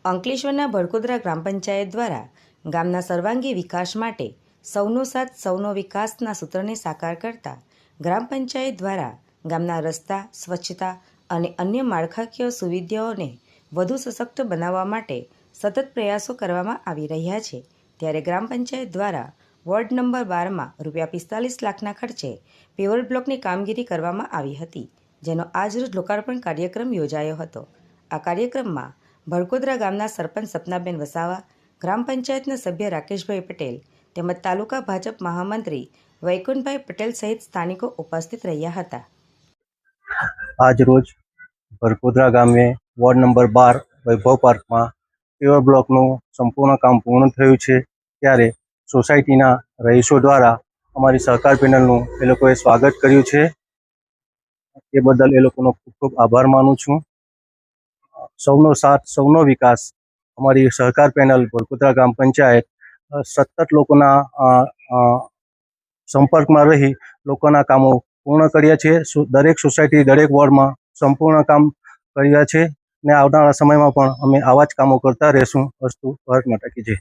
અંકલેશ્વરના ભડકોદરા ગ્રામ પંચાયત દ્વારા ગામના સર્વાંગી વિકાસ માટે સૌનો સાથ સૌનો વિકાસના સૂત્રને સાકાર કરતા ગ્રામ પંચાયત દ્વારા ગામના રસ્તા, સ્વચ્છતા અને અન્ય માળખાકીય સુવિધાઓને વધુ સશક્ત બનાવવા માટે સતત પ્રયાસો કરવામાં આવી રહ્યા છે. ત્યારે ગ્રામ પંચાયત દ્વારા વોર્ડ નંબર 12માં ₹45 લાખના ખર્ચે પેવર બ્લોકની કામગીરી કરવામાં આવી હતી, જેનો આજરોજ લોકાર્પણ કાર્યક્રમ યોજાયો હતો. આ કાર્યક્રમમાં ભડકોદરા ગામના સરપંચ સપનાબેન વસાવા, ગ્રામ પંચાયતના સભ્ય રાકેશભાઈ પટેલ તેમજ તાલુકા ભાજપ મહામંત્રી વૈકુંઠભાઈ પટેલ સહિત સ્થાનિકો ઉપસ્થિત રહ્યા હતા. આજ રોજ ભડકોદરા ગામે વોર્ડ નંબર 12 વૈભવ પાર્કમાં પેવર બ્લોકનું સંપૂર્ણ કામ પૂર્ણ થયું છે. ત્યારે સોસાયટીના રહીશો દ્વારા અમારી સહકાર પેનલનું એ લોકોએ સ્વાગત કર્યું છે. એ બદલ એ લોકોનો ખૂબ ખૂબ આભાર માનું છું. સૌનો સાથ સૌનો વિકાસ અમારી સહકાર પેનલ ભડકોદરા ગ્રામ પંચાયત સતત લોકોના સંપર્કમાં રહી લોકોના કામો પૂર્ણ કર્યા છે. દરેક સોસાયટી, દરેક વોર્ડમાં સંપૂર્ણ કામ કર્યા છે ને આવનારા સમયમાં પણ અમે આવા જ કામો કરતા રહેશું. વસ્તુ ભારત માતા કી જય.